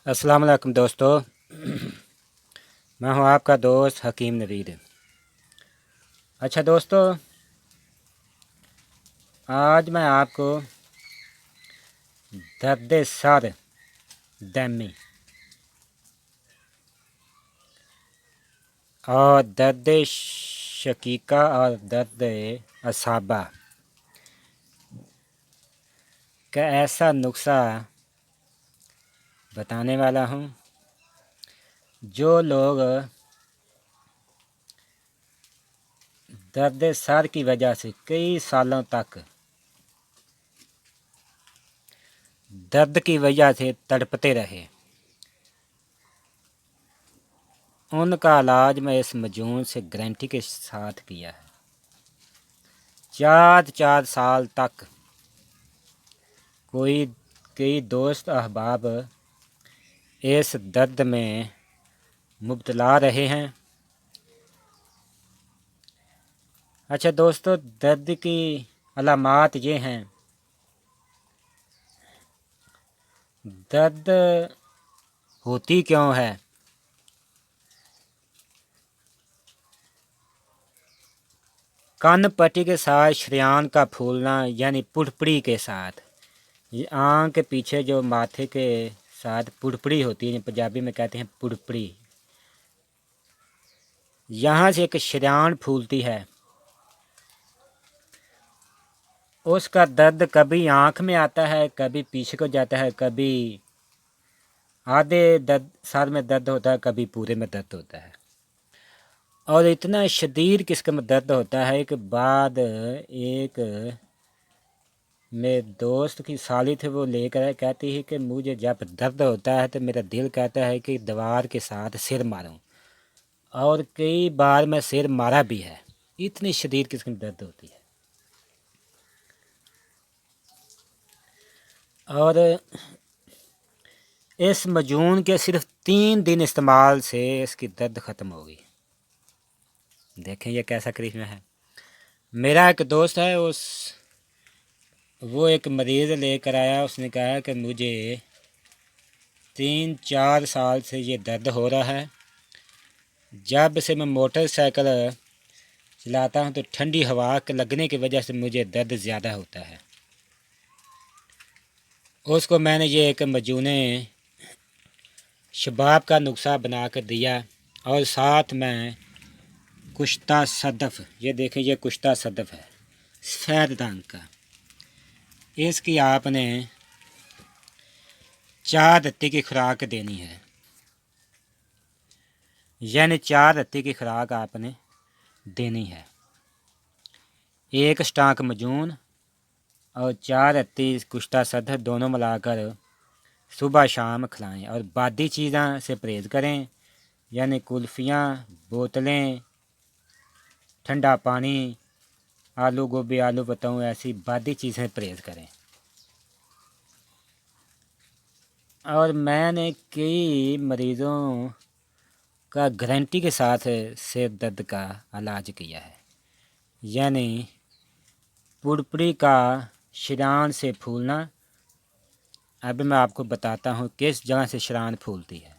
अस्सलाम वालेकुम दोस्तों। मैं हूं आपका दोस्त हकीम नवीद। अच्छा दोस्तों, आज मैं आपको दर्द सर, दमी और दर्द शकीका और दर्द असाबा का ऐसा नुस्खा बताने वाला हूं जो लोग दर्द सर की वजह से कई सालों तक दर्द की वजह से तड़पते रहे, उनका इलाज मैं इस मजून से गारंटी के साथ किया है। 4 साल तक कई दोस्त अहबाब इस दर्द में मुब्तला रहे हैं। अच्छा दोस्तों, दर्द की अलामात ये हैं। दर्द होती क्यों है? कान पट्टी के साथ शरेयान का फूलना यानी पुड़पड़ी के साथ, ये आँख के पीछे जो माथे के साथ पुड़पड़ी होती है, पंजाबी में कहते हैं पुड़पड़ी, यहाँ से एक शरेयान फूलती है। उसका दर्द कभी आँख में आता है, कभी पीछे को जाता है, कभी आधे दर्द सर में दर्द होता है, कभी पूरे में दर्द होता है। और इतना शदीद किस्म में दर्द होता है कि बाद एक मेरे दोस्त की साली थे, वो लेकर आए, कहती है कि मुझे जब दर्द होता है तो मेरा दिल कहता है कि दीवार के साथ सिर मारूं, और कई बार मैं सिर मारा भी है। इतनी शदीद किस्म की दर्द होती है। और इस मजून के सिर्फ 3 दिन इस्तेमाल से इसकी दर्द ख़त्म हो गई। देखें ये कैसा करिश्मा है। मेरा एक दोस्त है, वो एक मरीज़ लेकर आया। उसने कहा कि मुझे 3-4 साल से ये दर्द हो रहा है। जब से मैं मोटरसाइकिल चलाता हूँ तो ठंडी हवा के लगने की वजह से मुझे दर्द ज़्यादा होता है। उसको मैंने ये एक मजूने शबाब का नुस्खा बना कर दिया, और साथ में कुश्ता सदफ़, ये देखें ये कुश्ता सदफ़ है सफ़ेद रंग का। इसकी आपने 4 रत्ती की खुराक देनी है, यानी 4 रत्ती की खुराक आपने देनी है। 1 स्टाक मजून और 4 रत्ती कुश्ता सदफ़ दोनों मिलाकर सुबह शाम खिलाएं। और बादी चीज़ों से परहेज़ करें, यानी कुल्फ़ियाँ, बोतलें, ठंडा पानी, आलू गोभी, आलू बताऊँ, ऐसी बादी चीज़ें परहेज़ करें। और मैंने कई मरीज़ों का गारंटी के साथ सिर दर्द का इलाज किया है, यानी पुड़पड़ी का शरेयान से फूलना। अभी मैं आपको बताता हूँ किस जगह से शरेयान फूलती है।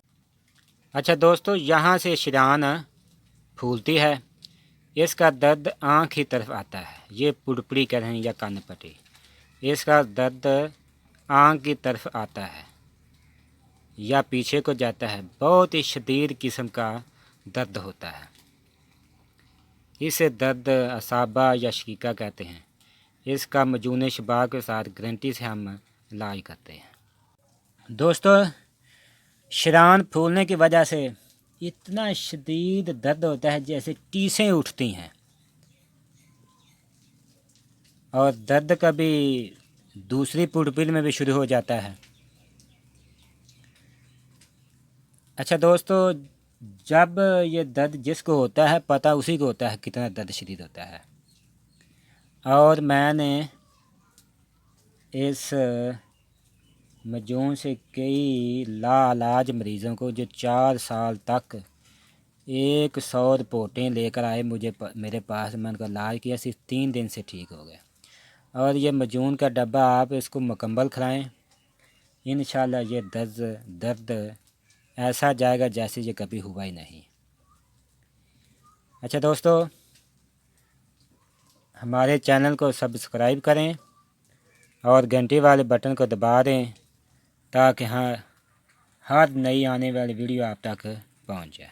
अच्छा दोस्तों, यहाँ से शरेयान फूलती है, इसका दर्द आँख की तरफ आता है। ये पुड़पड़ी कहें या कान पट्टी, इसका दर्द आँख की तरफ आता है या पीछे को जाता है। बहुत ही शदीद किस्म का दर्द होता है। इसे दर्द असाबा या शकीका कहते हैं। इसका मजून शबा के साथ गारंटी से हम इलाज करते हैं। दोस्तों, शरेयान फूलने की वजह से इतना शदीद दर्द होता है जैसे टीसें उठती हैं, और दर्द कभी दूसरी पुड़पिल में भी शुरू हो जाता है। अच्छा दोस्तों, जब ये दर्द जिसको होता है पता उसी को होता है कितना दर्द शदीद होता है। और मैंने इस मजून से कई लाइलाज मरीज़ों को, जो 4 साल तक 100 रिपोर्टें लेकर आए मेरे पास, मैंने उनका इलाज किया, सिर्फ 3 दिन से ठीक हो गए। और ये मजून का डब्बा आप इसको मुकम्मल खिलाएं, इंशाल्लाह ये दर्द ऐसा जाएगा जैसे ये कभी हुआ ही नहीं। अच्छा दोस्तों, हमारे चैनल को सब्सक्राइब करें और घंटी वाले बटन को दबा दें ताकि हर नई आने वाली वीडियो आप तक पहुंच जाए।